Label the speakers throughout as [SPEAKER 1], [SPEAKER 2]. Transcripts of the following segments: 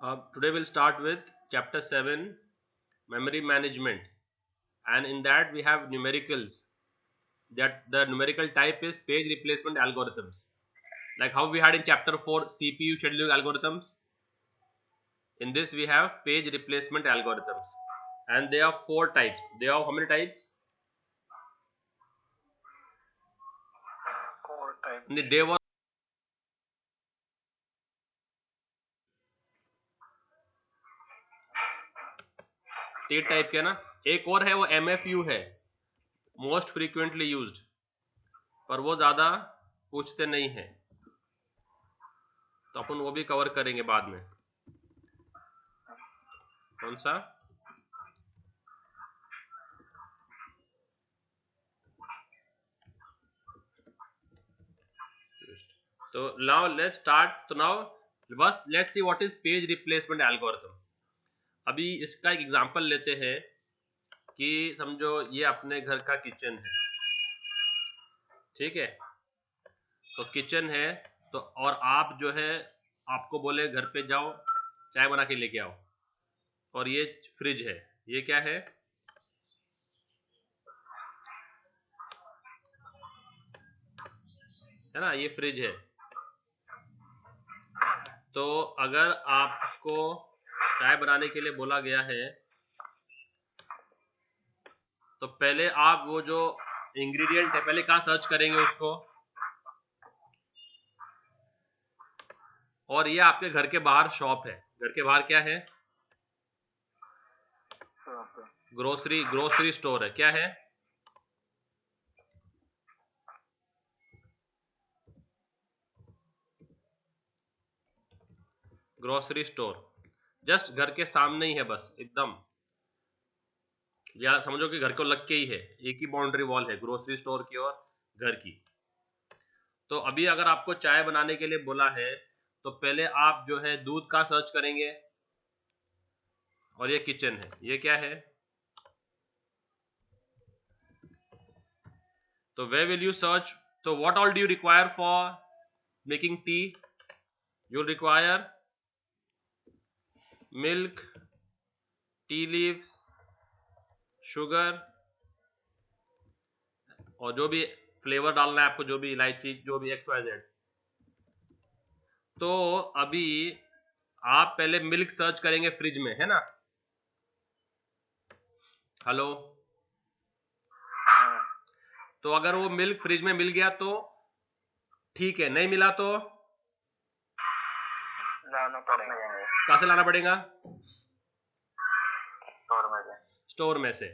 [SPEAKER 1] Today we'll start with chapter 7, memory management, and in that we have numericals. That the numerical type is page replacement algorithms, like how we had in chapter 4 CPU scheduling algorithms. In this we have page replacement algorithms, and there are 4 types. There are how many types?
[SPEAKER 2] 4 types.
[SPEAKER 1] There were 3 type के ना. एक और है वो MFU है, most frequently used, पर वो ज्यादा पूछते नहीं है, तो अपन वो भी कवर करेंगे बाद में. कौन सा? तो now let's start. तो now first let's see what is page replacement algorithm. अभी इसका एक एग्जांपल लेते हैं कि समझो ये अपने घर का किचन है, ठीक है. तो किचन है, तो और आप जो है आपको बोले घर पे जाओ चाय बना के लेके आओ, और ये फ्रिज है. ये क्या है ना, ये फ्रिज है. तो अगर आपको चाय बनाने के लिए बोला गया है, तो पहले आप वो जो इंग्रेडिएंट है पहले कहाँ सर्च करेंगे उसको, और ये आपके घर के बाहर शॉप है. घर के बाहर क्या है? ग्रोसरी स्टोर है. क्या है? Grocery store. जस्ट घर के सामने ही है, बस एकदम, या समझो कि घर को लग के ही है, एक ही बाउंड्री वॉल है ग्रोसरी स्टोर की और घर की. तो अभी अगर आपको चाय बनाने के लिए बोला है, तो पहले आप जो है दूध का सर्च करेंगे, और ये किचन है. ये क्या है? तो where will you search? So what all do you require for making tea? You require milk, tea leaves, sugar, और जो भी फ्लेवर डालना है आपको, जो भी इलायची, जो भी XYZ. तो अभी आप पहले मिल्क सर्च करेंगे फ्रिज में, है ना? हेलो. तो अगर वो मिल्क फ्रिज में मिल गया तो ठीक है, नहीं मिला तो
[SPEAKER 2] लाना पड़ेगा.
[SPEAKER 1] कहाँ से लाना पड़ेगा?
[SPEAKER 2] स्टोर
[SPEAKER 1] में से.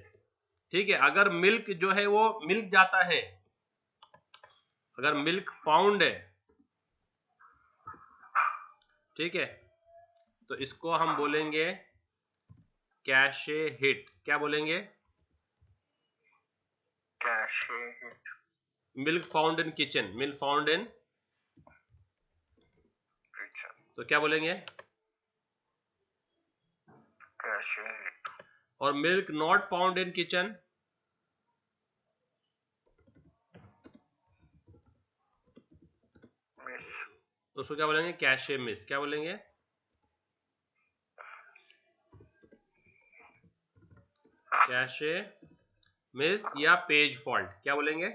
[SPEAKER 1] ठीक है. अगर मिल्क जो है वो मिल्क जाता है, अगर मिल्क फाउंड है, ठीक है, तो इसको हम बोलेंगे कैशे हिट. क्या बोलेंगे?
[SPEAKER 2] Cache hit.
[SPEAKER 1] Milk found in kitchen, milk found in, तो क्या बोलेंगे?
[SPEAKER 2] Cache hit.
[SPEAKER 1] और milk not found in kitchen,
[SPEAKER 2] miss.
[SPEAKER 1] तो उसको क्या बोलेंगे? Cache miss. क्या बोलेंगे? कैशे मिस या पेज फॉल्ट. क्या बोलेंगे?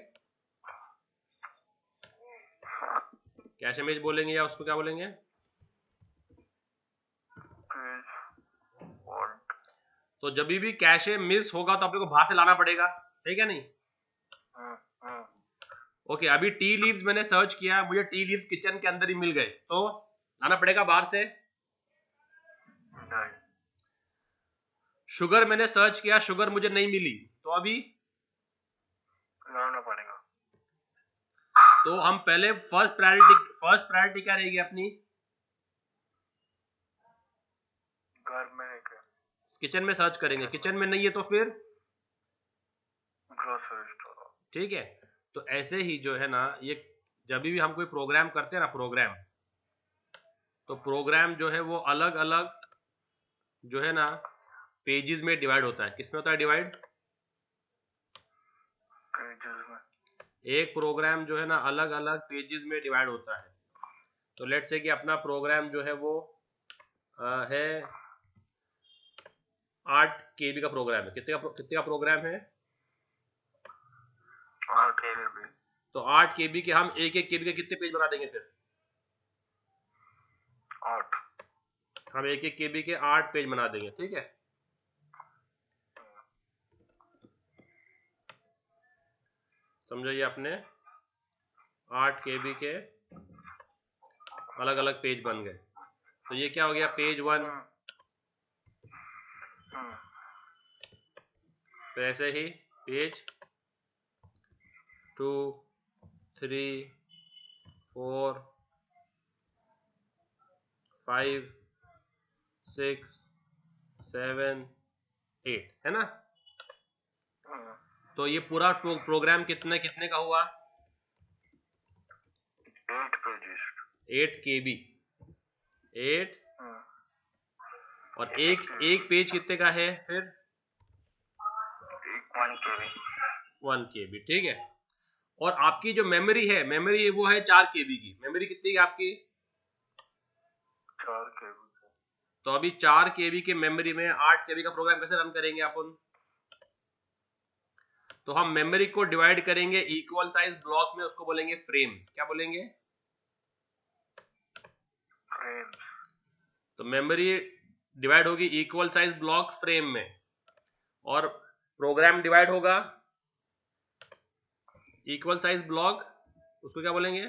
[SPEAKER 1] कैशे मिस बोलेंगे, या उसको क्या बोलेंगे? तो जब भी कैशे मिस होगा तो अपने को बाहर से लाना पड़ेगा, है क्या नहीं? ओके. अभी टी लीव्स मैंने सर्च किया, मुझे टी लीव्स किचन के अंदर ही मिल गए, तो लाना पड़ेगा बाहर से. शुगर मैंने सर्च किया, शुगर मुझे नहीं मिली, तो अभी
[SPEAKER 2] लाना पड़ेगा.
[SPEAKER 1] तो हम पहले फर्स्ट प्रायोरिटी क्या रहेगी अपनी?
[SPEAKER 2] घर में
[SPEAKER 1] किचन में सर्च करेंगे. किचन में नहीं है तो फिर
[SPEAKER 2] ग्रोसरी स्टोर.
[SPEAKER 1] ठीक है. तो ऐसे ही जो है ना, ये जब भी हम कोई प्रोग्राम करते हैं ना, प्रोग्राम, तो प्रोग्राम जो है वो अलग अलग जो है ना पेजेस में डिवाइड होता है. किसमें होता है डिवाइड?
[SPEAKER 2] पेजेस में.
[SPEAKER 1] एक प्रोग्राम जो है ना अलग अलग पेजेस में डिवाइड होता है. तो लेट्स से कि अपना प्रोग्राम जो है वो है 8 KB का प्रोग्राम है। कितने का प्रोग्राम है?
[SPEAKER 2] 8 KB।
[SPEAKER 1] तो 8 KB के हम एक KB के कितने पेज बना देंगे फिर?
[SPEAKER 2] 8।
[SPEAKER 1] हम एक KB के 8 पेज बना देंगे, ठीक है। समझो ये अपने 8 KB के अलग अलग पेज बन गए। तो ये क्या हो गया? पेज 1। तो ऐसे ही पेज 2, 3, 4, 5, 6, 7, 8 है ना। तो ये पूरा प्रोग्राम कितने का हुआ?
[SPEAKER 2] 8 पेजेस।
[SPEAKER 1] 8 KB। 8 और एक पेज कितने का है फिर?
[SPEAKER 2] 1 KB।
[SPEAKER 1] 1 KB, ठीक है। और आपकी जो मेमोरी है, वो है 4 KB की। मेमोरी कितनी है आपकी?
[SPEAKER 2] 4 KB।
[SPEAKER 1] तो अभी 4 KB के मेमोरी में 8 KB का प्रोग्राम कैसे रन करेंगे अपन? तो हम मेमोरी को डिवाइड करेंगे इक्वल साइज ब्लॉक में, उसको बोलेंगे फ्रेम्स। क्या बोलेंगे?
[SPEAKER 2] फ्रेम्स।
[SPEAKER 1] तो मेमोरी डिवाइड होगी इक्वल साइज ब्लॉक फ्रेम में, और प्रोग्राम डिवाइड होगा इक्वल साइज ब्लॉक, उसको क्या बोलेंगे?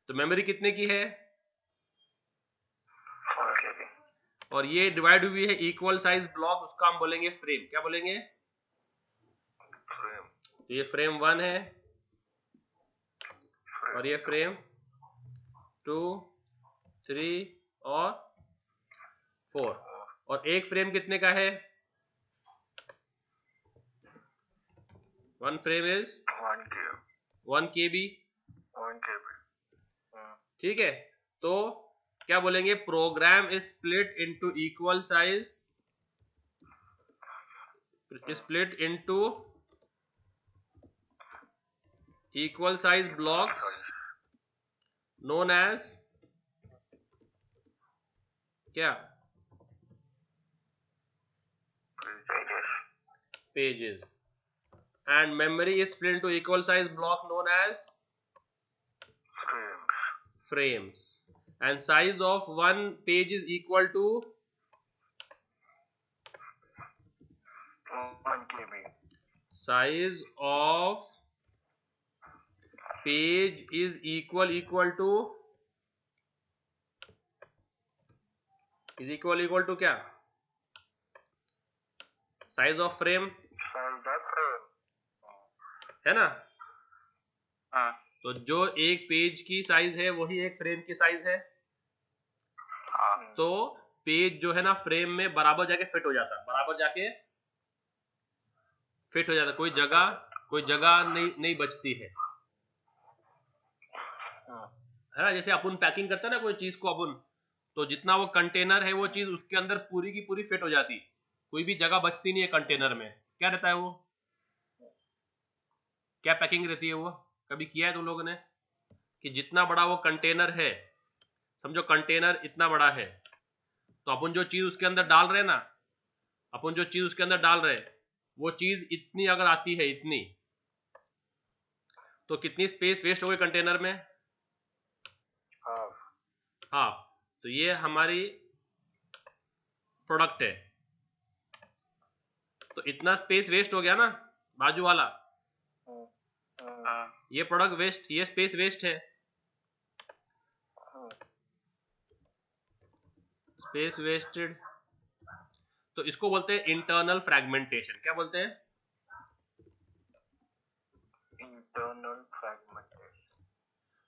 [SPEAKER 1] तो मेमोरी कितने की है?
[SPEAKER 2] 4 KB।
[SPEAKER 1] और ये डिवाइड हुई है इक्वल साइज ब्लॉक, उसका हम बोलेंगे फ्रेम। क्या बोलेंगे?
[SPEAKER 2] फ्रेम।
[SPEAKER 1] तो ये फ्रेम 1 है, और ये फ्रेम 2, 3 और 4। और एक फ्रेम कितने का है? 1 frame is
[SPEAKER 2] 1 KB।
[SPEAKER 1] 1 KB,
[SPEAKER 2] 1 KB।
[SPEAKER 1] ठीक है। तो क्या बोलेंगे? Program is split into equal size, split into equal size blocks known as क्या? Pages. And memory is split into equal size block known as
[SPEAKER 2] Frames.
[SPEAKER 1] frames. And size of one page is equal to
[SPEAKER 2] 1 KB.
[SPEAKER 1] size of page is equal to क्या? Size of frame है ना।
[SPEAKER 2] हाँ।
[SPEAKER 1] तो जो एक page की size है वही एक फ्रेम की साइज है। तो पेज जो है ना फ्रेम में बराबर जाके फिट हो जाता, कोई जगह नहीं बचती है ना। जैसे अपन पैकिंग करते हैं ना कोई चीज को अपन, तो जितना वो कंटेनर है वो चीज उसके अंदर पूरी की पूरी फिट हो जाती, कोई भी जगह बचती नहीं है कंटेनर में। क्या रहता है वो? क्या पैकिंग रहती है वो? कभी किया है तुम लोगों ने कि जितना बड़ा वो कंटेनर है, समझो कंटेनर इतना बड़ा है, तो अपन जो चीज उसके अंदर डाल रहे हैं ना, वो चीज इतनी अगर आती है इतनी, तो कितनी स्पेस वेस्ट हो गई कंटेनर में? हाँ। तो ये हमारी प्रोडक्ट है, तो इतना स्पेस वेस्ट हो गया ना बाजू वाला, ये प्रोडक्ट वेस्ट, ये स्पेस वेस्ट है, स्पेस वेस्टेड। तो इसको बोलते हैं इंटरनल फ्रैगमेंटेशन। क्या बोलते हैं?
[SPEAKER 2] Internal fragmentation.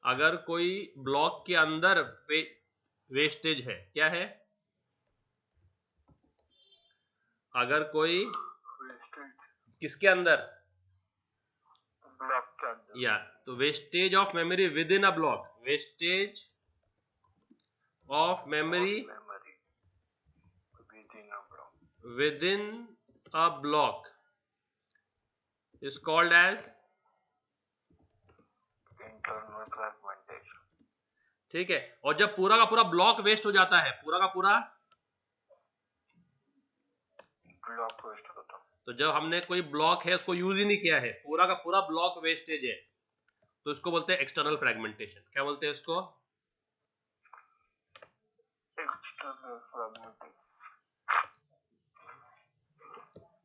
[SPEAKER 1] अगर कोई ब्लॉक के अंदर वेस्टेज है, क्या है? अगर कोई किसके अंदर?
[SPEAKER 2] ब्लॉक के अंदर।
[SPEAKER 1] या तो wastage of memory with in a block, wastage of memory within a block is called as
[SPEAKER 2] internal fragmentation.
[SPEAKER 1] ठीक है, और जब पूरा का पूरा ब्लॉक वेस्ट हो जाता है, पूरा का पूरा
[SPEAKER 2] ब्लॉक वेस्ट होता है।
[SPEAKER 1] तो जब हमने कोई ब्लॉक है उसको यूज ही नहीं किया है, पूरा का पूरा ब्लॉक वेस्टेज है, तो इसको बोलते हैं एक्सटर्नल फ्रेगमेंटेशन। क्या बोलते हैं इसको?
[SPEAKER 2] External fragmentation.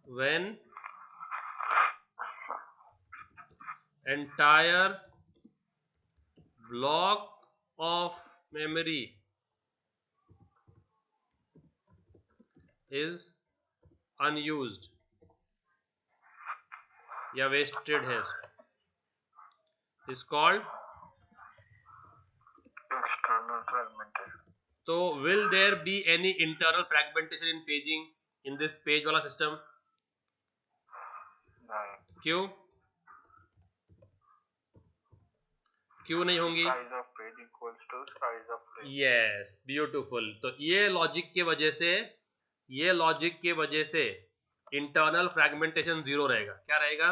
[SPEAKER 1] When entire block of memory is unused या wasted है, is called
[SPEAKER 2] एक्सटर्नल फ्रेगमेंटेशन।
[SPEAKER 1] तो will there be any internal fragmentation in paging in this page वाला सिस्टम?
[SPEAKER 2] नहीं।
[SPEAKER 1] क्यों? क्यों नहीं होंगी?
[SPEAKER 2] Size of page equals to size of frame.
[SPEAKER 1] Yes, beautiful. तो ये लॉजिक की वजह से इंटरनल फ्रैगमेंटेशन जीरो रहेगा। क्या रहेगा?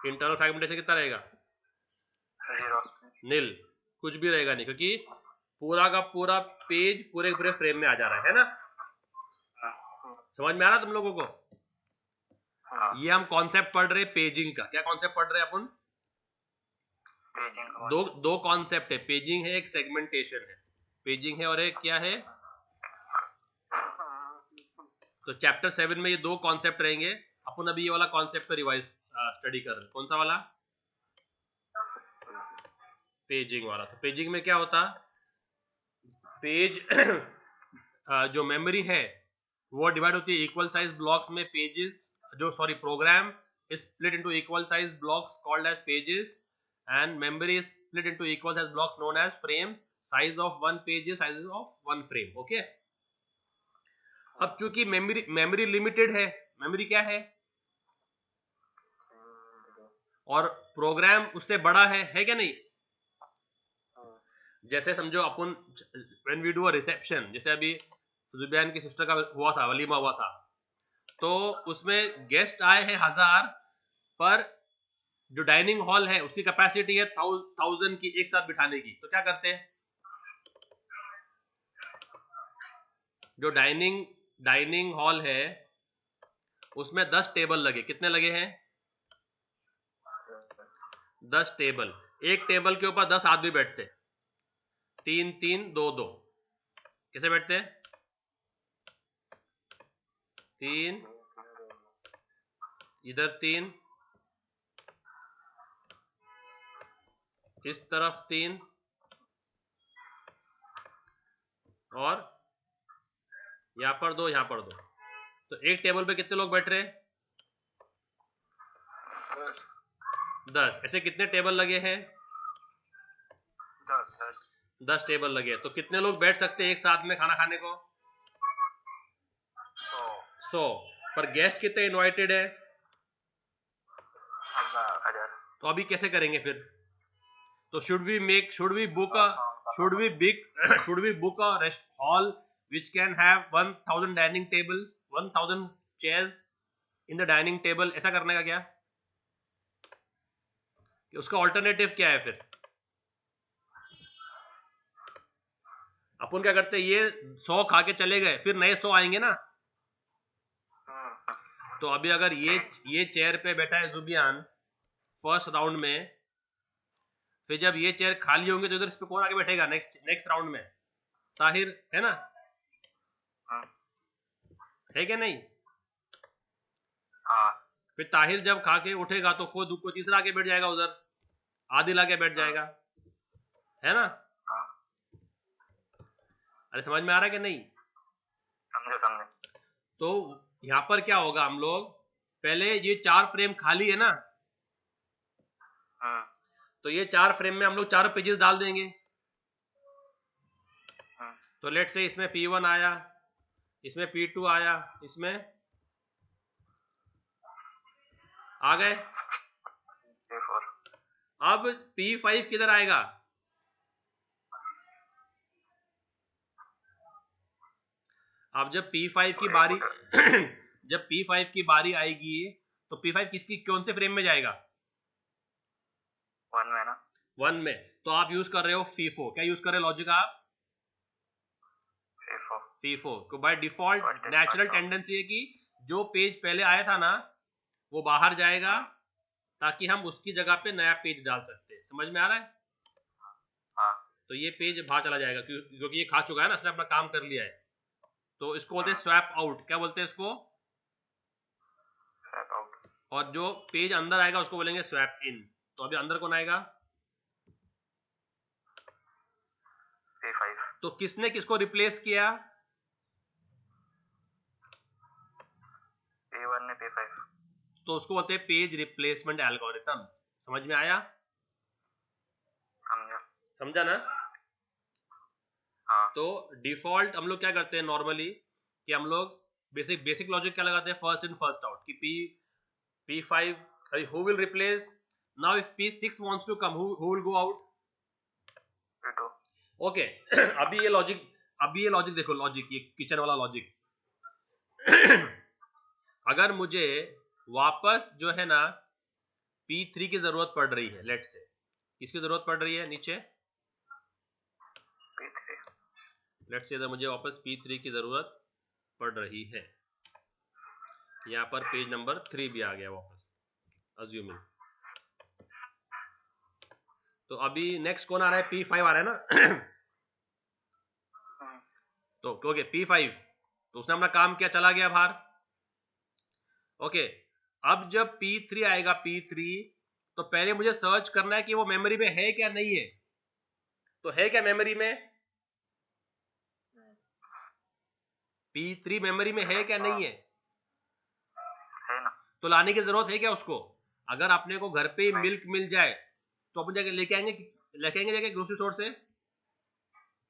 [SPEAKER 1] इंटरनल फ्रैगमेंटेशन कितना रहेगा?
[SPEAKER 2] जीरो।
[SPEAKER 1] नील, कुछ भी रहेगा नहीं, क्योंकि पूरा का पूरा पेज पूरे पूरे फ्रेम में आ जा रहा है ना। समझ में आ रहा तुम लोगों को? ये हम कॉन्सेप्ट पढ़ रहे पेजिंग का। क्या कॉन्सेप्ट पढ़ रहे हैं अपन? दो कॉन्सेप्ट है, पेजिंग है, एक सेगमेंटेशन है। पेजिंग है और एक क्या है? तो चैप्टर 7 में ये दो कॉन्सेप्ट रहेंगे। अपन अभी ये वाला कॉन्सेप्ट पे रिवाइज स्टडी कर रहे हैं। कौन सा वाला? पेजिंग वाला। तो पेजिंग में क्या होता? पेज जो मेमोरी है वो डिवाइड होती है इक्वल साइज ब्लॉक्स में। Pages program is split into equal size blocks called as pages and memory is split into equal size blocks known as frames. Size of one page is size of one frame. Okay. अब चूंकि memory limited है, memory क्या है, और programme उससे बड़ा है क्या नहीं? जैसे समझो अपन when we do a reception, जैसे अभी जुबियान की सिस्टर का हुआ था, वलीमा हुआ था, तो उसमें गेस्ट आए हैं 1000, पर जो डाइनिंग हॉल है उसकी कैपेसिटी है 1000 की एक साथ बिठाने की। तो क्या करते हैं? जो डाइनिंग हॉल है उसमें 10 टेबल लगे। कितने लगे हैं? 10 टेबल। एक टेबल के ऊपर 10 आदमी बैठते, 3 3 2 2। कैसे बैठते हैं? 3 इधर, 3 इस तरफ, 3 और यहां पर 2, यहां पर 2। तो एक टेबल पे कितने लोग बैठ रहे हैं? 10। ऐसे कितने टेबल लगे हैं? 10 टेबल लगे। तो कितने लोग बैठ सकते हैं एक साथ में खाना खाने को? 100। पर गेस्ट कितने इनवाइटेड है?
[SPEAKER 2] 1000।
[SPEAKER 1] तो अभी कैसे करेंगे फिर? तो should we book a rest hall which can have 1000 dining table, 1000 chairs in the dining table? ऐसा करने का क्या? कि उसका ऑल्टरनेटिव क्या है फिर? अपन क्या करते हैं, ये 100 खा के चले गए, फिर नए 100 आएंगे ना। तो अभी अगर ये चेयर पे बैठा है जुबियान फर्स्ट राउंड में, फिर जब ये चेयर खाली होंगे तो इधर इस पे कौन आगे बैठेगा नेक्स्ट राउंड में? ताहिर है ना, है क्या नहीं? फिर ताहिर जब खा के उठेगा तो खुद को तीसरा आके बैठ जाएगा, उधर आदिल आके बैठ जाएगा, है ना? अरे समझ में आ रहा है कि नहीं?
[SPEAKER 2] समझे।
[SPEAKER 1] तो यहां पर क्या होगा, हम लोग पहले ये 4 फ्रेम खाली है ना, तो ये 4 फ्रेम में हम लोग 4 पेजेस डाल देंगे। तो लेट से इसमें P1 आया, इसमें P2 आया, इसमें आ गए। अब P5 किधर आएगा? अब जब P5 की बारी जब P5 की बारी आएगी तो P5 किसकी कौन से फ्रेम में जाएगा?
[SPEAKER 2] 1 में ना,
[SPEAKER 1] 1 में, तो आप यूज कर रहे हो फीफो। क्या यूज कर रहे हो लॉजिक आप? फीफो। तो बाय डिफॉल्ट नेचुरल टेंडेंसी है कि जो पेज पहले आया था ना वो बाहर जाएगा ताकि हम उसकी जगह पे नया पेज डाल सकते हैं। समझ में आ रहा है?
[SPEAKER 2] हाँ।
[SPEAKER 1] तो ये पेज बाहर चला जाएगा क्योंकि ये खा चुका है ना, इसने अपना काम कर लिया है। तो इसको बोलते हैं स्वैप आउट। क्या बोलते हैं इसको?
[SPEAKER 2] Swap out.
[SPEAKER 1] और जो पेज अंदर आएगा उसको बोलेंगे स्वैप इन। तो अभी अंदर कौन आएगा?
[SPEAKER 2] P5।
[SPEAKER 1] तो किसने किसको रिप्लेस किया?
[SPEAKER 2] P1 ने P5।
[SPEAKER 1] तो उसको बोलते हैं पेज रिप्लेसमेंट एल्गोरिथम्स। समझ में आया?
[SPEAKER 2] समझा।
[SPEAKER 1] समझा ना?
[SPEAKER 2] हाँ।
[SPEAKER 1] तो डिफॉल्ट हम लोग क्या करते हैं नॉर्मली कि हम लोग बेसिक लॉजिक क्या लगाते हैं? फर्स्ट इन फर्स्ट आउट कि P5 who will replace now if P6 wants to come, who will go out?
[SPEAKER 2] P2।
[SPEAKER 1] Okay अभी ये लॉजिक देखो, लॉजिक ये किचन वाला लॉजिक अगर मुझे वापस जो है ना P3 की जरूरत पड़ रही है, लेट से किसकी जरूरत पड़ रही है नीचे?
[SPEAKER 2] P3।
[SPEAKER 1] लेट से इधर मुझे वापस P3 की जरूरत पड़ रही है। यहाँ पर पेज नंबर 3 भी आ गया वापस, अज्यूमिंग। तो अभी नेक्स्ट कौन आ रहा है? P5 आ रहा है ना तो ओके P5, तो उसने अपना काम किया, चला गया बाहर। ओके अब जब P3 आएगा, P3 तो पहले मुझे सर्च करना है कि वो मेमोरी में है क्या नहीं है। तो है क्या मेमोरी में? P3 मेमोरी में है क्या नहीं है?
[SPEAKER 2] है ना।
[SPEAKER 1] तो लाने की जरूरत है क्या उसको? अगर अपने को घर पे मिल्क मिल जाए तो अपन जाके लेके आएंगे जाके ग्रोसरी स्टोर से?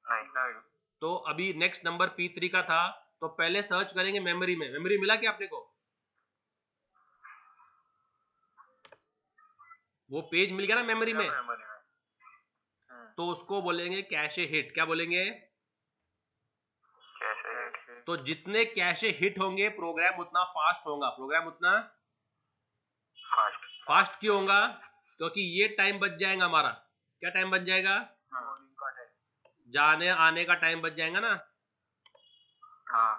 [SPEAKER 2] नहीं।
[SPEAKER 1] तो अभी नेक्स्ट नंबर P3 का था, तो पहले सर्च करेंगे मेमोरी में। मेमोरी मिला क्या अपने को? वो पेज मिल गया ना मेमोरी में, तो उसको बोलेंगे कैशे हिट। क्या बोलेंगे?
[SPEAKER 2] Cache hit.
[SPEAKER 1] तो जितने कैशे हिट होंगे प्रोग्राम उतना फास्ट होगा। प्रोग्राम उतना फास्ट क्यों होगा? क्योंकि ये टाइम बच जाएगा हमारा। क्या टाइम बच जाएगा? जाने आने का टाइम बच जाएगा ना।
[SPEAKER 2] हाँ।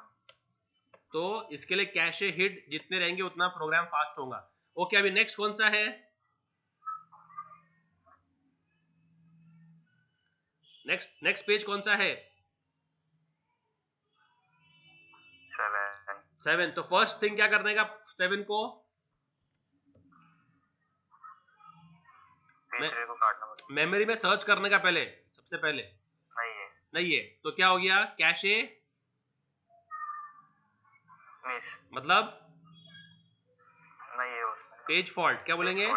[SPEAKER 1] तो इसके लिए कैशे हिट जितने रहेंगे उतना प्रोग्राम फास्ट होगा। ओके अभी नेक्स्ट कौन सा है? नेक्स्ट पेज कौन सा है? 7। तो फर्स्ट थिंग क्या करने का 7 को? मेमोरी में सर्च करने का पहले, सबसे पहले नहीं है तो क्या हो गया? कैशे
[SPEAKER 2] मिस,
[SPEAKER 1] मतलब
[SPEAKER 2] नहीं है उसमें।
[SPEAKER 1] Page fault. क्या बोलेंगे?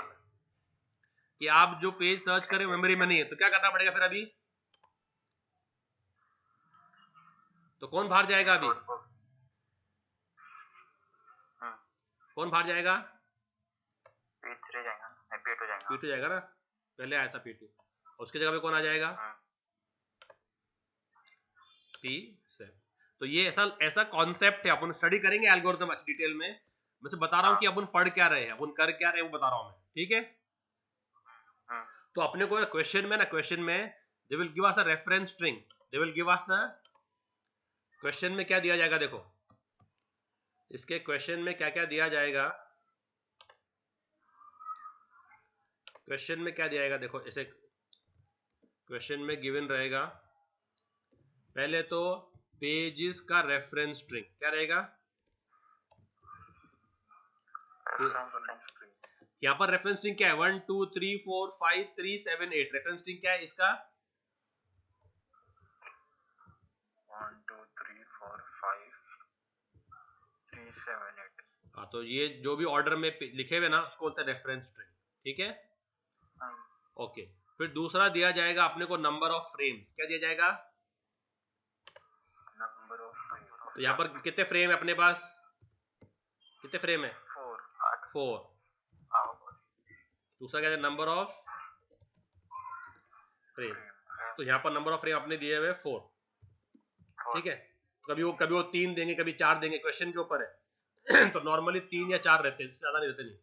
[SPEAKER 1] कि आप जो पेज सर्च करें मेमोरी में नहीं है, तो क्या करना पड़ेगा फिर अभी? तो कौन बाहर जाएगा अभी? कौन बाहर जाएगा?
[SPEAKER 2] P3 जाएगा, P2 जाएगा।
[SPEAKER 1] P2 जाएगा ना, पहले आया था P2। उसकी जगह पे कौन आ जाएगा? P7। तो ये ऐसा कॉन्सेप्ट है, अपन स्टडी करेंगे एल्गोरिथम अच्छी डिटेल में। मैं से बता रहा हूँ कि अपन पढ़ क्या रहे हैं, अपन कर क्या रहे हैं वो बता रहा हूँ मैं, ठीक है? तो अपने को क्वेश्चन में they will give us a reference string. They will give us a, question में क्या दिया जाएगा देखो, इसके क्वेश्चन में क्या क्या दिया जाएगा। क्वेश्चन में क्या दिया जाएगा देखो, ऐसे क्वेश्चन में गिवन रहेगा पहले तो पेजेस का रेफरेंस स्ट्रिंग। क्या रहेगा यहाँ पर? रेफरेंस स्ट्रिंग क्या है? 1 2 3 4 5 3 7 8। रेफरेंस स्ट्रिंग क्या है इसका?
[SPEAKER 2] 1 2 3 4 5 3 7 8।
[SPEAKER 1] हाँ तो ये जो भी ऑर्डर में लिखे हुए ना उसको बोलते हैं रेफरेंस स्ट्रिंग, ठीक है? ओके फिर दूसरा दिया जाएगा अपने को नंबर ऑफ फ्रेम्स। क्या दिया जाएगा?
[SPEAKER 2] Number of frames.
[SPEAKER 1] तो यहाँ पर कितने फ्रेम है अपने पास? कितने फ्रेम है? 4। दूसरा क्या है? Number of frame. तो यहाँ पर नंबर ऑफ फ्रेम अपने दिए हुए 4, ठीक है? कभी वो 3 देंगे, कभी 4 देंगे, क्वेश्चन के ऊपर है तो नॉर्मली 3 या 4 रहते हैं, इससे ज्यादा नहीं रहते नहीं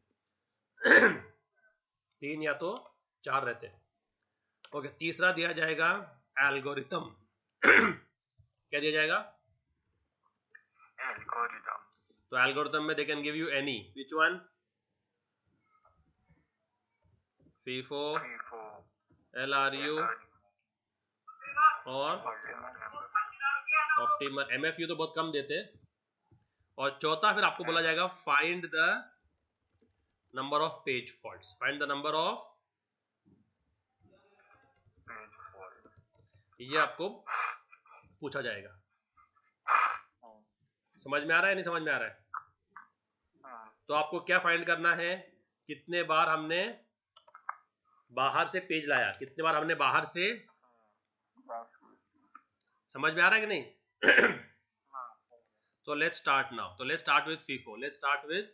[SPEAKER 1] 3 या तो 4 रहते हैं। ओके, तीसरा दिया जाएगा एल्गोरिथम। क्या दिया जाएगा?
[SPEAKER 2] एल्गोरिथम।
[SPEAKER 1] तो एल्गोरिथम में they can give you any, which one? FIFO, LRU और ऑप्टिमल। MFU तो बहुत कम देते। और चौथा फिर आपको बोला जाएगा find the number of page faults, find the number of, ये आपको पूछा जाएगा। समझ में आ रहा है नहीं समझ में आ रहा है? तो आपको क्या फाइंड करना है, कितने बार हमने बाहर से पेज लाया, कितने बार हमने बाहर से, समझ में आ रहा है कि नहीं? So let's start now. So let's start with FIFO. Let's start with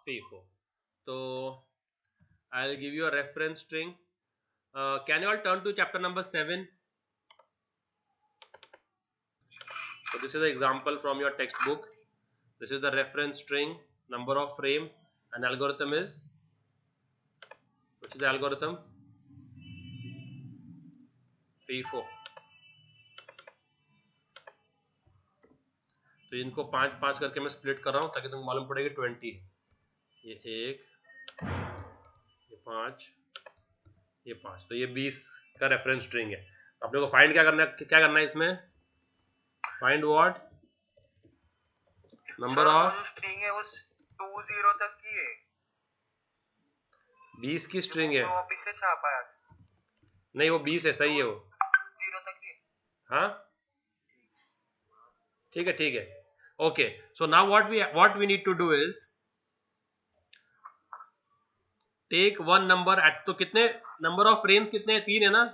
[SPEAKER 1] FIFO. So I'll give you a reference string. Can you all turn to chapter number 7? So this is the example from your textbook. This is the reference string, number of frame, and algorithm is, which is the algorithm? FIFO. तो इनको 5-5 करके मैं split कर रहा हूँ ताकि तुमको मालूम पड़ेगी 20। ये 1, ये 5, ये 5, तो ये 20 का रेफरेंस स्ट्रिंग है। अपने को फाइंड क्या करना है इसमें? Find what? Number of
[SPEAKER 2] string है वो 20 तक की है,
[SPEAKER 1] 20 की स्ट्रिंग है।
[SPEAKER 2] कॉपी से छापा है।
[SPEAKER 1] नहीं वो 20 है, सही है वो।
[SPEAKER 2] 0 तक की।
[SPEAKER 1] हाँ ठीक है ठीक है। Okay, so now what we need to do is take one number eight, तो कितने नंबर ऑफ फ्रेम्स कितने हैं? 3 है ना?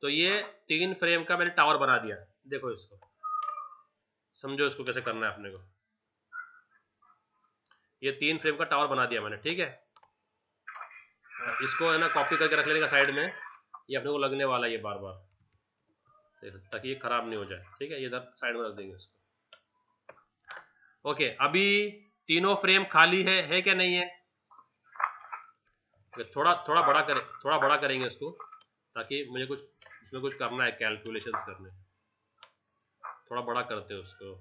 [SPEAKER 1] तो ये 3 फ्रेम का मैंने टावर बना दिया। देखो इसको, समझो इसको कैसे करना है अपने को। ये 3 फ्रेम का टावर बना दिया मैंने, ठीक है। इसको है ना कॉपी करके रख लेने का साइड में, ये अपने को लगने वाला है ये बार बार, ताकि ये खराब नहीं हो जाए, ठीक है। ये इधर साइड में रख देंगे इसको। ओके, अभी तीनों फ्रेम खाली है क्या नहीं है? थोड़ा बड़ा करेंगे इसको, ताकि मुझे कुछ इसमें कुछ करना है, कैलकुलेशंस करने। थोड़ा बड़ा करते हैं उसको,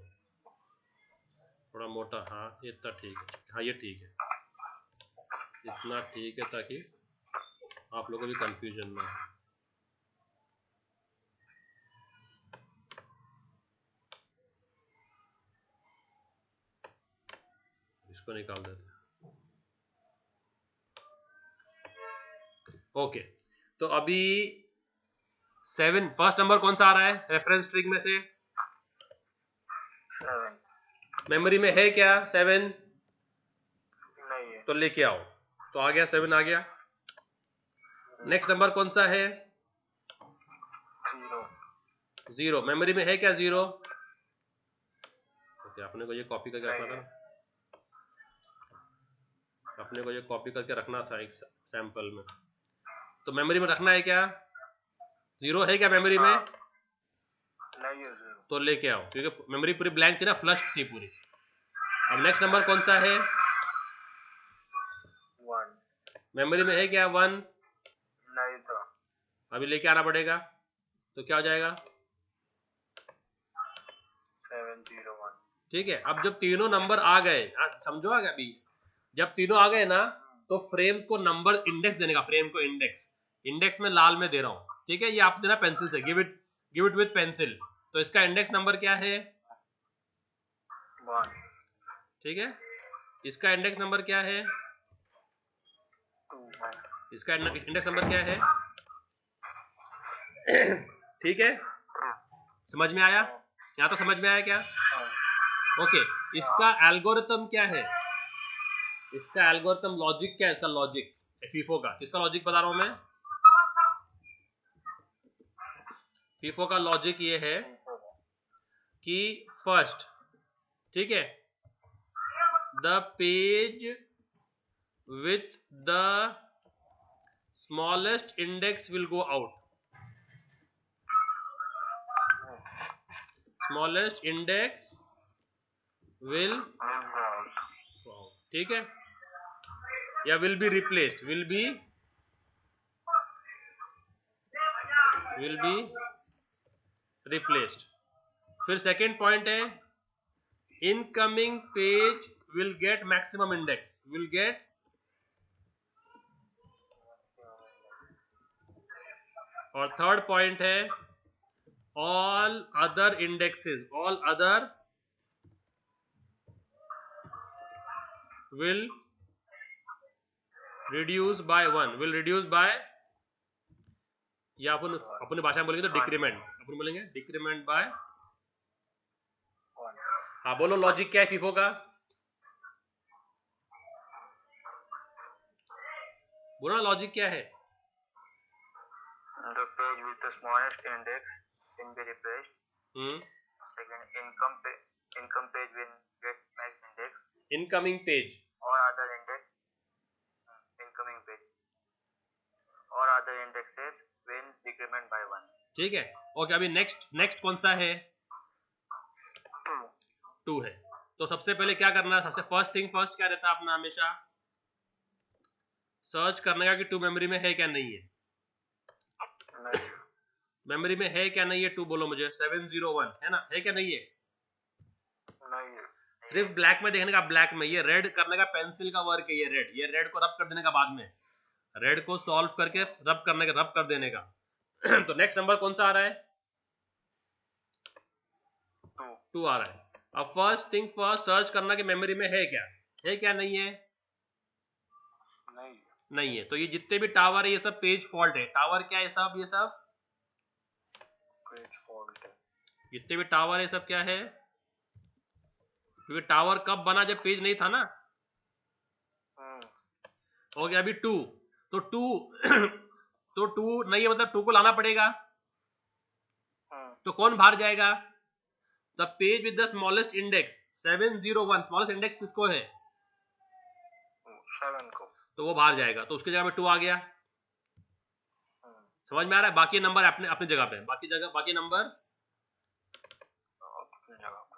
[SPEAKER 1] थोड़ा मोटा। हाँ ये इतना ठीक है, हाँ ये ठीक है, इतना ठीक है ताकि आप लोगों को भी कंफ्यूजन ना हो। इसको निकाल देते हैं। ओके, तो अभी 7 फर्स्ट नंबर कौन सा आ रहा है रेफरेंस स्ट्रिंग में से?
[SPEAKER 2] 7
[SPEAKER 1] मेमोरी में है क्या 7?
[SPEAKER 2] नहीं है।
[SPEAKER 1] तो लेके आओ। तो आ गया 7 आ गया। नेक्स्ट नंबर कौन सा है? 0। मेमोरी में है क्या 0? ओके, अपने को ये कॉपी करके रखना था, अपने को ये कॉपी करके रखना था एक सैंपल में। तो मेमोरी में रखना है क्या? 0 है क्या मेमोरी में?
[SPEAKER 2] नहीं है 0।
[SPEAKER 1] तो लेके आओ, क्योंकि मेमोरी पूरी ब्लैंक थी ना, फ्लश थी पूरी। अब नेक्स्ट नंबर कौन सा है?
[SPEAKER 2] 1
[SPEAKER 1] मेमोरी में है क्या 1?
[SPEAKER 2] नहीं था।
[SPEAKER 1] अभी लेके आना पड़ेगा, तो क्या हो जाएगा?
[SPEAKER 2] 701।
[SPEAKER 1] ठीक है। अब जब तीनों नंबर आ गए, समझो आ गया अभी, जब तीनों आ गए ना, तो फ्रेम्स को नंबर इंडेक्स देने का, फ्रेम को इंडेक्स में लाल में दे रहा हूं, ठीक है। ये आप देना पेंसिल से, गिव इट विथ पेंसिल। तो इसका इंडेक्स नंबर क्या है?
[SPEAKER 2] 1।
[SPEAKER 1] ठीक है, इसका इंडेक्स नंबर क्या है?
[SPEAKER 2] 2।
[SPEAKER 1] इसका इंडेक्स नंबर क्या है? ठीक है, समझ में आया? यहाँ तो समझ में आया क्या? ओके, इसका एल्गोरिथम क्या है? इसका एल्गोरिथम लॉजिक क्या है? इसका लॉजिक FIFO का, किसका लॉजिक बता रहा हूं मैं? FIFO का लॉजिक ये है कि फर्स्ट, ठीक है, the page with the smallest index will go out, smallest index will, ठीक है। या will be replaced, will be replaced. फिर सेकेंड पॉइंट है incoming page will get maximum index, will get, और थर्ड पॉइंट है all other indexes, all other will reduce by 1, will reduce by, या अपन अपनी भाषा में बोलेंगे तो डिक्रीमेंट, अपन बोलेंगे डिक्रीमेंट बाय
[SPEAKER 2] 1।
[SPEAKER 1] हाँ बोलो लॉजिक क्या है फीफो का, बोलो लॉजिक क्या है।
[SPEAKER 2] The page with the smallest index can be replaced. Second, income page will get max index.
[SPEAKER 1] Incoming page
[SPEAKER 2] Or other index, incoming page. Or other indexes will decrement by 1.
[SPEAKER 1] ठीक है। Okay, अभी next कौन सा है, 2 है। तो सबसे पहले क्या करना है, सबसे फर्स्ट थिंग फर्स्ट क्या रहता है अपना हमेशा, सर्च करने का कि 2 मेमोरी में है क्या नहीं है, मेमोरी में है क्या नहीं है 2 बोलो मुझे, 701 है ना, है क्या नहीं है,
[SPEAKER 2] नहीं है।
[SPEAKER 1] सिर्फ ब्लैक में देखने का, ब्लैक में, ये रेड करने का पेंसिल का वर्क है, ये रेड को रब कर देने का, बाद में रेड को सॉल्व करके रब कर देने का। तो नेक्स्ट नंबर कौन सा आ रहा है, 2 आ रहा है। अब फर्स्ट थिंग फर्स्ट सर्च करना कि मेमोरी में है क्या नहीं है, नहीं है। तो ये जितने भी टावर है ये सब पेज फॉल्ट है, टावर क्या है सब, ये सब
[SPEAKER 2] पेज फॉल्ट है,
[SPEAKER 1] जितने भी टावर है सब क्या है, क्योंकि टावर कब बना, जब पेज नहीं था ना। हो गया अभी 2, तो 2 तो 2 नहीं है मतलब 2 को लाना पड़ेगा, तो कौन बाहर जाएगा, the page with the smallest index 701, smallest index किसको है,
[SPEAKER 2] 7 को,
[SPEAKER 1] तो वो बाहर जाएगा, तो उसकी जगह पे 2 आ गया। समझ में आ रहा है, बाकी नंबर अपनी जगह पे, बाकी नंबर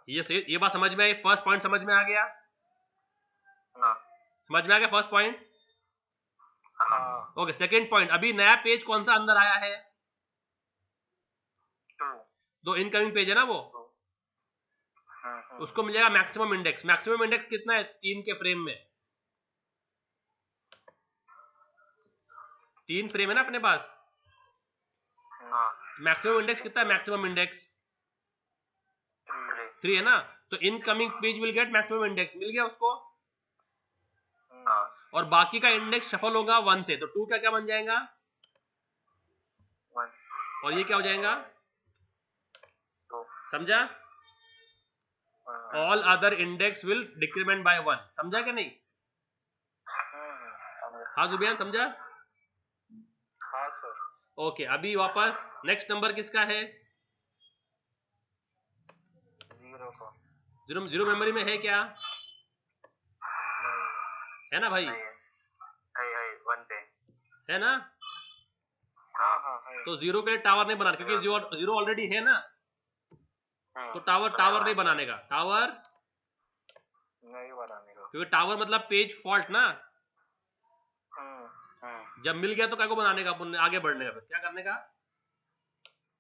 [SPEAKER 1] ये बात समझ में आई, फर्स्ट पॉइंट समझ में आ गया, समझ में आ गया first point. Okay, second point, अभी नया पेज कौन सा अंदर आया है, 2 इनकमिंग पेज है ना वो, उसको मिलेगा मैक्सिमम इंडेक्स। मैक्सिमम इंडेक्स कितना है 3 के फ्रेम में, 3 फ्रेम है ना अपने पास, मैक्सिमम इंडेक्स कितना है, मैक्सिमम इंडेक्स 3 है ना, तो incoming page will get maximum index, मिल गया उसको, और बाकी का इंडेक्स शफल होगा 1 से, तो 2 का क्या बन जाएगा
[SPEAKER 2] 1,
[SPEAKER 1] और ये क्या हो जाएगा, समझा, all other index will decrement by 1, समझा क्या नहीं, हाँ जुबियान समझा,
[SPEAKER 2] हाँ सर।
[SPEAKER 1] ओके, अभी वापस नेक्स्ट नंबर किसका है,
[SPEAKER 2] 0 को,
[SPEAKER 1] जीरो मेमोरी में है क्या, है ना भाई,
[SPEAKER 2] नहीं 1 पे
[SPEAKER 1] है ना,
[SPEAKER 2] हाँ है।
[SPEAKER 1] तो 0 के लिए टावर नहीं बनाना, क्योंकि 0 ऑलरेडी है ना, तो टावर नहीं बनाने का, टावर
[SPEAKER 2] नहीं बनाने का,
[SPEAKER 1] क्योंकि टावर मतलब पेज फॉल्ट ना, जब मिल गया तो क्या को बनाने का, अपन आगे बढ़ने का, फिर क्या करने का,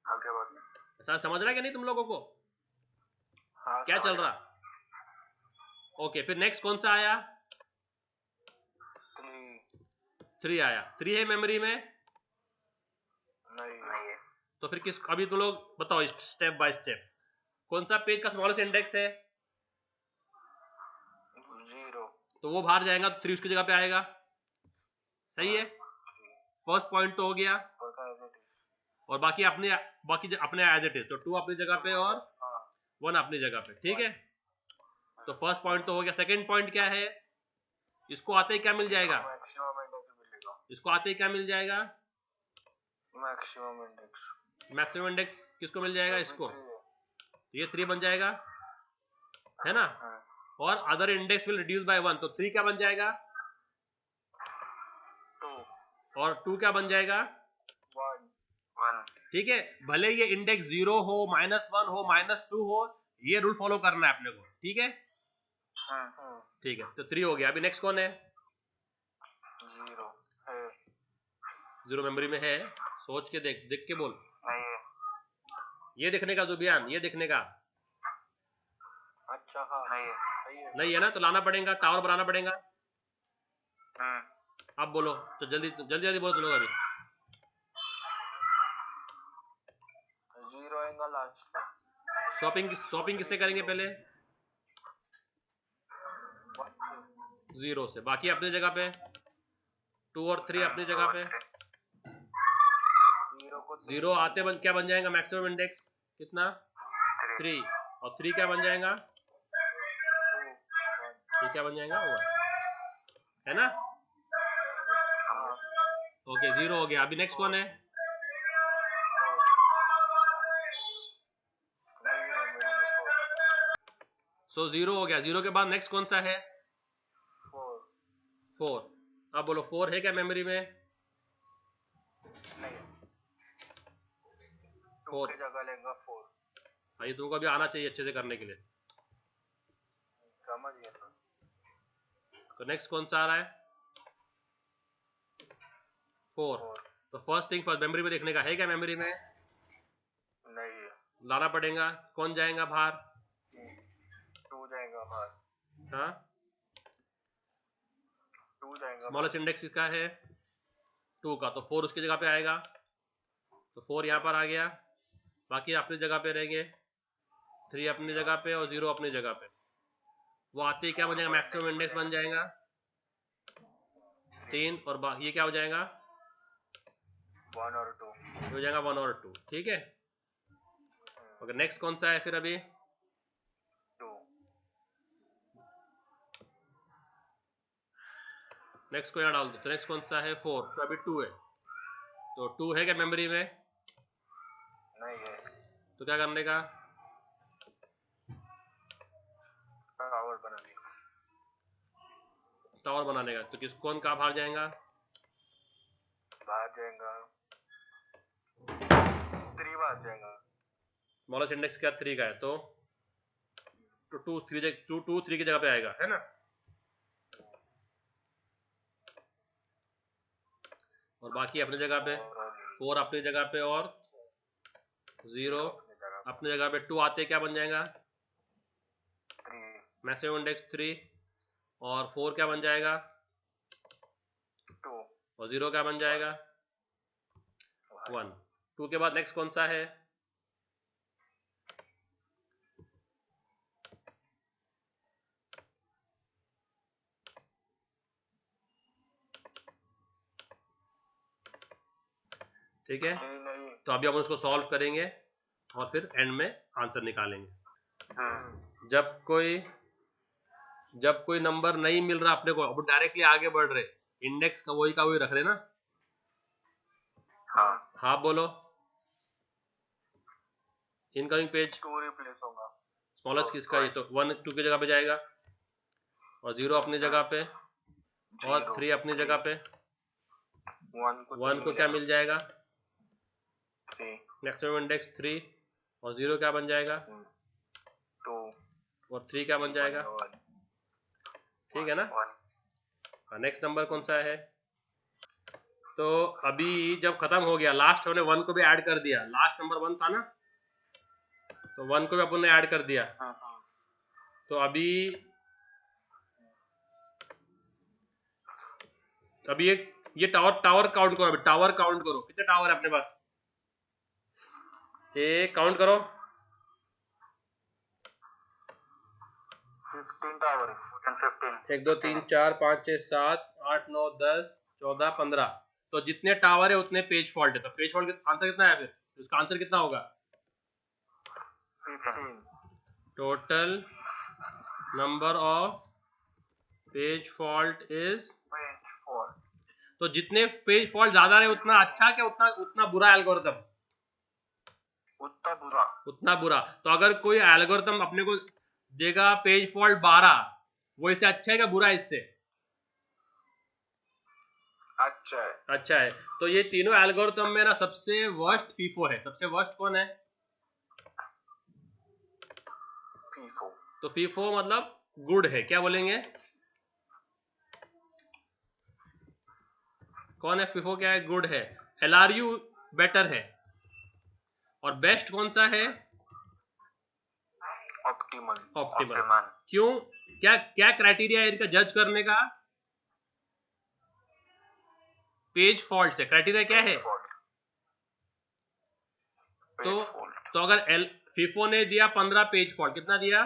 [SPEAKER 2] आगे बढ़ने,
[SPEAKER 1] ऐसा समझ रहा है कि नहीं तुम लोगों को,
[SPEAKER 2] हाँ,
[SPEAKER 1] क्या चल रहा, ओके, फिर नेक्स्ट कौन सा आया, 3 आया, 3 है मेमोरी में,
[SPEAKER 2] नहीं है,
[SPEAKER 1] तो फिर किस, अभी तुम लोग बताओ स्टेप बाय स्टेप, कौन सा पेज का स्मॉलेस्ट इंडेक्स है,
[SPEAKER 2] 0,
[SPEAKER 1] तो वो बाहर जाएगा, तो 3 उसकी जगह पे आएगा, सही है, फर्स्ट पॉइंट तो हो गया, और बाकी अपने एज इट इज, तो 2 अपनी जगह पे और 1 अपनी जगह पे, ठीक है, तो फर्स्ट पॉइंट तो हो गया। सेकंड पॉइंट क्या है, इसको आते ही क्या मिल जाएगा, इसको आते ही क्या मिल जाएगा, मैक्सिमम इंडेक्स किसको मिल जाएगा, इसको, ये 3 बन जाएगा, है ना, और other index will reduce by 1, तो 3 क्या बन जाएगा,
[SPEAKER 2] 2,
[SPEAKER 1] और 2 क्या बन जाएगा,
[SPEAKER 2] 1,
[SPEAKER 1] ठीक है, भले ये इंडेक्स 0 हो, -1 हो, -2 हो, ये रूल फॉलो करना है अपने को, ठीक है, ठीक है, तो 3 हो गया। अभी नेक्स्ट कौन है, 0 मेमोरी में है? सोच के देख, देख के बोल।
[SPEAKER 2] नहीं है।
[SPEAKER 1] ये देखने का जुबियान, ये देखने का।
[SPEAKER 2] अच्छा हाँ नहीं है। सही है।
[SPEAKER 1] नहीं है ना, तो लाना पड़ेगा, टावर बनाना पड़ेगा। अब बोलो तो जल्दी जल्दी जल्दी बोलो तुम लोग अभी।
[SPEAKER 2] 0 आएगा लास्ट में।
[SPEAKER 1] शॉपिंग किससे करेंगे पहले? 0 से। बाकी अपनी जगह पे 2 और 3 अपनी जगह पे। 0 आते क्या बन जाएगा मैक्सिमम इंडेक्स? कितना? 3। और 3 क्या बन जाएगा? 3 क्या बन जाएगा? 1 है ना? ओके 0 हो गया। अभी नेक्स्ट कौन है? सो 0 हो गया। 0 के बाद नेक्स्ट कौन सा है? 4। अब बोलो 4 है क्या मेमोरी में?
[SPEAKER 2] नहीं।
[SPEAKER 1] 4
[SPEAKER 2] की जगह लेगा 4।
[SPEAKER 1] भाई तुमको अभी आना चाहिए अच्छे से करने के लिए।
[SPEAKER 2] समझ गया।
[SPEAKER 1] तो नेक्स्ट कौन सा आ रहा है? 4। तो फर्स्ट थिंग फर्स्ट मेमोरी में देखने का है क्या मेमोरी में?
[SPEAKER 2] नहीं है।
[SPEAKER 1] लाना पड़ेगा। कौन जाएगा बाहर?
[SPEAKER 2] 2 जाएगा बाहर।
[SPEAKER 1] हाँ
[SPEAKER 2] 2 जाएगा।
[SPEAKER 1] स्मॉलेस्ट इंडेक्स किसका है? 2 का। तो 4 उसकी जगह पे आएगा। तो 4 यहाँ पर आ गया। बाकी अपनी जगह पे रहेंगे। 3 अपनी जगह पे और 0 अपनी जगह पे। वो आते ही क्या बन जाएगा? मैक्सिमम इंडेक्स बन जाएगा 3। और ये क्या हो जाएगा?
[SPEAKER 2] 1 और 2
[SPEAKER 1] हो जाएगा 1 और 2। ठीक है। ओके नेक्स्ट कौन सा है फिर? अभी
[SPEAKER 2] 2।
[SPEAKER 1] नेक्स्ट को यहाँ डाल दो। तो नेक्स्ट कौन सा है? 4। तो अभी 2 है। तो 2 है क्या मेमोरी में?
[SPEAKER 2] नहीं है।
[SPEAKER 1] तो क्या करने का?
[SPEAKER 2] टावर बनाने का।
[SPEAKER 1] टावर बनाने का। तो कौन कहाँ बाहर जाएगा?
[SPEAKER 2] बाहर जाएगा 3 बाहर जाएगा।
[SPEAKER 1] स्मॉलेस्ट इंडेक्स क्या? 3 का है। तो 2 3 की जगह पे आएगा, है ना? और बाकी अपनी जगह पे 4 अपनी जगह पे और 0 अपनी जगह पे। 2 आते क्या बन जाएगा?
[SPEAKER 2] 3।
[SPEAKER 1] Maximum index 3। और 4 क्या बन जाएगा?
[SPEAKER 2] 2।
[SPEAKER 1] और 0 क्या बन जाएगा? 1। 2 के बाद नेक्स्ट कौन सा है? ठीक है। तो अभी हम उसको सॉल्व करेंगे और फिर एंड में आंसर निकालेंगे। जब कोई नंबर नहीं मिल रहा अपने को, अब डायरेक्टली आगे बढ़ रहे, इंडेक्स का वही रख रहे ना? हाँ बोलो। इनकमिंग पेज
[SPEAKER 2] 2 रिप्लेस होगा।
[SPEAKER 1] स्मॉलेस्ट किसका? ये तो 1 2 की जगह पे जाएगा और 0 अपनी जगह पे और 3 अपनी जगह पे। 1 को क्या मिल जाएगा?
[SPEAKER 2] 3।
[SPEAKER 1] मैक्सिमम इंडेक्स 3 और 0 क्या बन जाएगा?
[SPEAKER 2] 2
[SPEAKER 1] और 3 क्या बन जाएगा? ठीक है ना? नेक्स्ट नंबर कौन सा है? तो अभी जब खत्म हो गया, लास्ट हमने 1 को भी ऐड कर दिया। लास्ट नंबर 1 था ना, तो 1 को भी अपन ने ऐड कर दिया। तो अभी ये टावर काउंट करो। अभी टावर काउंट करो, कितने टावर है अपने पास? ये काउंट करो।
[SPEAKER 2] 15 टावर है। 15
[SPEAKER 1] 1 2 3 4 5 6 7 8 9 10 14 15। तो जितने टावर है उतने पेज फॉल्ट है। तो पेज फॉल्ट आंसर कितना है फिर? इसका आंसर कितना होगा?
[SPEAKER 2] 15।
[SPEAKER 1] Total number of page fault is. तो जितने पेज फॉल्ट ज्यादा रहे उतना अच्छा क्या उतना बुरा एल्गोरिथम? उतना बुरा। तो अगर कोई एल्गोरिथम अपने को देगा पेज फॉल्ट 12, वो इससे अच्छा है क्या बुरा है? इससे अच्छा है। तो ये तीनों एल्गोरिथम में ना सबसे वर्स्ट फीफो है। सबसे वर्स्ट कौन है?
[SPEAKER 2] फीफो।
[SPEAKER 1] तो फीफो मतलब गुड है। क्या बोलेंगे? कौन है? FIFO क्या है? गुड है। LRU बेटर है। और बेस्ट कौन सा है?
[SPEAKER 2] ऑप्टिमल।
[SPEAKER 1] ऑप्टिमल। क्यों? क्या क्या क्राइटेरिया है इनका जज करने का? पेज फॉल्ट से। क्राइटेरिया क्या है? तो अगर FIFO ने दिया 15 पेज फॉल्ट, कितना दिया?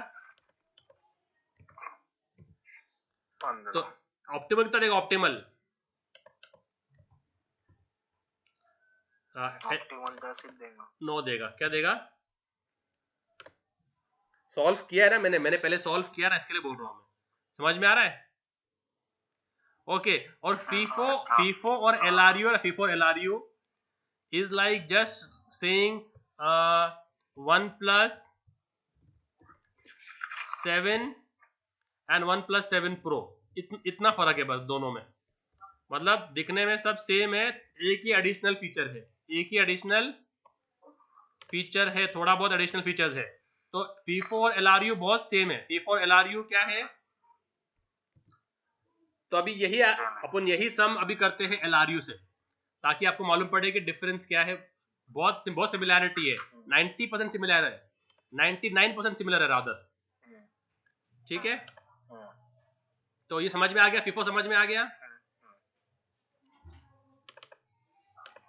[SPEAKER 2] 15।
[SPEAKER 1] तो ऑप्टिमल कितना देगा? ऑप्टिमल
[SPEAKER 2] ऑप्टिमल 10 देगा।
[SPEAKER 1] 9 देगा। क्या देगा? सॉल्व किया है ना मैंने पहले सॉल्व किया ना, इसके लिए बोल रहा हूं मैं। समझ में आ रहा है? ओके। और FIFO और LRU is like just saying 1+7 and 1+7 Pro, इतना फर्क है बस दोनों में। मतलब दिखने में सब सेम है, एक ही एडिशनल फीचर है, थोड़ा बहुत एडिशनल फीचर्स है। तो FIFO और LRU बहुत सेम है। FIFO और LRU क्या है? तो अभी यही सम अभी करते हैं LRU से, ताकि आपको मालूम पड़े कि डिफरेंस क्या है। बहुत सिमिलैरिटी है। 90% सिमिलर है, 99% सिमिलर है रादर। ठीक है? तो ये समझ में आ गया? FIFO समझ में आ गया?